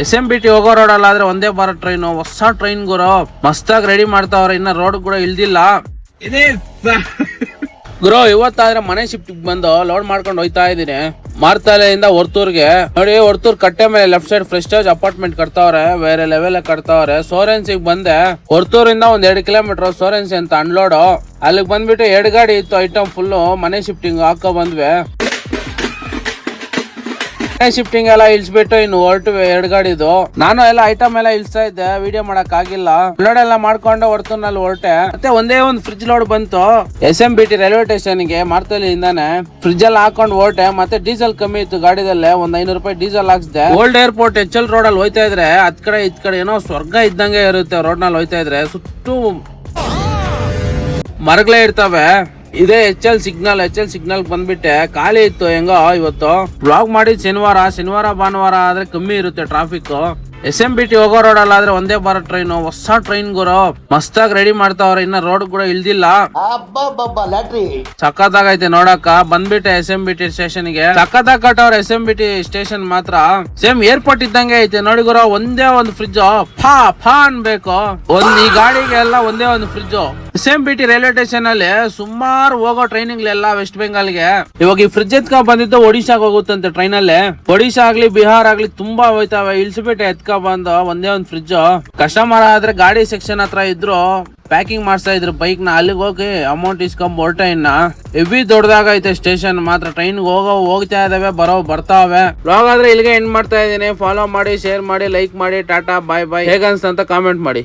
SMBT ಹೋಗೋ road ಆದ್ರೆ ಒಂದೇ ಭಾರತ್ ಟ್ರೈನ್, ಹೊಸ ಟ್ರೈನ್ ಗುರು, ಮಸ್ತಾಗಿ ರೆಡಿ ಮಾಡ್ತಾವ್ರೆ, ಇನ್ನ ರೋಡ್ ಕೂಡ ಇಳ್ದಿಲ್ಲ ಗುರು. ಇವತ್ತಾದ್ರೆ ಮನೆ ಶಿಫ್ಟ್ ಬಂದು ಲೋಡ್ ಮಾಡ್ಕೊಂಡು ಹೋಯ್ತಾ ಇದೀನಿ ಮಾರ್ತಲೆಯಿಂದ ಹೊರ್ತೂರ್ಗೆ. ನೋಡಿ, ಹೊರ್ತೂರ್ ಕಟ್ಟೆ ಮೇಲೆ ಲೆಫ್ಟ್ ಸೈಡ್ ಫ್ರೆಸ್ಟೇಜ್ ಅಪಾರ್ಟ್ಮೆಂಟ್ ಕಟ್ತಾವ್ರೆ, ಬೇರೆ ಲೆವೆಲ್ ಕಟ್ತಾವ್ರೆ. ಸೋರೆನ್ಸಿಗೆ ಬಂದೆ, ಹೊರ್ತೂರಿಂದ ಒಂದ್ 2 ಕಿಲೋಮೀಟರ್ ಸೋರೆನ್ಸಿ ಅಂತ ಅನ್ಲೋಡ್. ಅಲ್ಲಿಗೆ ಬಂದ್ಬಿಟ್ಟು 2 ಗಾಡಿ ಇತ್ತು, ಐಟಮ್ ಫುಲ್ ಮನೆ ಶಿಫ್ಟಿಂಗ್ ಹಾಕೋ ಬಂದ್ವಿ. ಶಿಫ್ಟಿಂಗ್ ಎಲ್ಲ ಇಳಿಸ್ಬಿಟ್ಟು ಇನ್ನು ಹೊರಟು 2 ಗಾಡಿದು. ನಾನು ಎಲ್ಲ ಐಟಮ್ ಎಲ್ಲ ಇಳಿಸ್ತಾ ಇದ್ದೆ, ವಿಡಿಯೋ ಮಾಡಕ್ ಆಗಿಲ್ಲ. ಲೋಡ್ ಎಲ್ಲ ಮಾಡ್ಕೊಂಡು ಹೊರತುನಲ್ಲಿ ಹೊರಟೆ. ಮತ್ತೆ ಒಂದೇ ಒಂದು ಫ್ರಿಜ್ ಲೋಡ್ ಬಂತು SMBT ರೈಲ್ವೆ ಸ್ಟೇಷನ್ ಗೆ. ಮಾರ್ತಲ್ಲಿಂದಾನೆ ಫ್ರಿಜ್ ಎಲ್ಲ ಹಾಕೊಂಡು ಹೊರಟೆ. ಮತ್ತೆ ಡೀಸೆಲ್ ಕಮ್ಮಿ ಇತ್ತು ಗಾಡಿದಲ್ಲೇ, ಒಂದ್ 500 ರೂಪಾಯಿ ಡೀಸೆಲ್ ಹಾಕ್ಸಿದೆ. ಓಲ್ಡ್ ಏರ್ಪೋರ್ಟ್ HL ರೋಡ್ ಅಲ್ಲಿ ಹೋಯ್ತಾ ಇದ್ರೆ ಅದ್ ಕಡೆ ಇದ್ ಕಡೆ ಏನೋ ಸ್ವರ್ಗ ಇದ್ದಂಗೆ ಇರುತ್ತೆ. ರೋಡ್ ನಲ್ಲಿ ಹೋಯ್ತಾ ಇದ್ರೆ ಸುತ್ತು ಮರಗಳೇ ಇರ್ತವೆ. ಇದೇ HL ಸಿಗ್ನಲ್ ಬಂದ್ಬಿಟ್ಟೆ. ಖಾಲಿ ಇತ್ತು ಹೆಂಗೋ. ಇವತ್ತು ಬ್ಲಾಗ್ ಮಾಡಿ ಶನಿವಾರ ಭಾನುವಾರ ಆದ್ರೆ ಕಮ್ಮಿ ಇರುತ್ತೆ ಟ್ರಾಫಿಕ್. SMBT ಹೋಗೋ ರೋಡ್ ಆದ್ರೆ ಒಂದೇ ಭಾರತ್ ಟ್ರೈನ್, ಹೊಸ ಟ್ರೈನ್ ಗುರು, ಮಸ್ತಾಗಿ ರೆಡಿ ಮಾಡ್ತಾವ್ರೆ, ಇನ್ನ ರೋಡ್ ಕೂಡ ಇಳ್ದಿಲ್ಲ. ಸಖತ್ತಾಗೈತೆ ನೋಡಕ್ಕ. ಬಂದ್ಬಿಟ್ಟೆ SMBT ಸ್ಟೇಷನ್ ಗೆ. ಸಖತ್ತಾಗಿ ಕಟ್ಟವ್ರ SMBT ಸ್ಟೇಷನ್ ಮಾತ್ರ ಸೇಮ್ ಏರ್ಪೋರ್ಟ್ ಇದ್ದಂಗೆ ಐತೆ ನೋಡಿ ಗುರು. ಒಂದೇ ಒಂದು ಫ್ರಿಜ್ ಫಾ ಅನ್ಬೇಕು. ಈ ಗಾಡಿಗೆ ಎಲ್ಲ ಒಂದೇ ಒಂದು ಫ್ರಿಜ್. SMBT ರೈಲ್ವೆ ಸ್ಟೇಷನ್ ಅಲ್ಲಿ ಸುಮಾರು ಹೋಗೋ ಟ್ರೈನಿಂಗ್ ಎಲ್ಲ ವೆಸ್ಟ್ ಬೆಂಗಾಲ್ಗೆ. ಇವಾಗ ಈ ಫ್ರಿಜ್ ಎತ್ಕ ಬಂದಿದ್ದು ಒಡಿಶಾಗ ಹೋಗುತ್ತಂತೆ ಟ್ರೈನ್ ಅಲ್ಲಿ. ಒಡಿಶಾ ಆಗ್ಲಿ ಬಿಹಾರ್ ಆಗ್ಲಿ ತುಂಬಾ ಹೋಯ್ತಾವೆ. ಇಳಿಸ್ಬಿಟ್ಟು ಎತ್ಕ ಬಂದು ಒಂದೇ ಒಂದು ಫ್ರಿಜ್. ಕಸ್ಟಮರ್ ಆದ್ರೆ ಗಾಡಿ ಸೆಕ್ಷನ್ ಹತ್ರ ಇದ್ರು ಪ್ಯಾಕಿಂಗ್ ಮಾಡ್ತಾ ಇದ್ರು ಬೈಕ್ ನ. ಅಲ್ಲಿಗೆ ಹೋಗಿ ಅಮೌಂಟ್ ಇಸ್ಕೊಂಡ್ ಹೊರಟೆ. ಇನ್ನ ಹೆವಿ ದೊಡ್ಡದಾಗೈತೆ ಸ್ಟೇಷನ್ ಮಾತ್ರ. ಟ್ರೈನ್ ಹೋಗ್ತಾ ಇದಾವೆ, ಬರ್ತಾವೆ. ಬ್ಲಾಗ್ ಆದ್ರೆ ಇಲ್ಲಿಗೆ ಎಂಡ್ ಮಾಡ್ತಾ ಇದೀನಿ. ಫಾಲೋ ಮಾಡಿ, ಶೇರ್ ಮಾಡಿ, ಲೈಕ್ ಮಾಡಿ. ಟಾಟಾ ಬಾಯ್ ಬಾಯ್. ಹೇಗನ್ಸ್ತ ಅಂತ ಕಾಮೆಂಟ್ ಮಾಡಿ.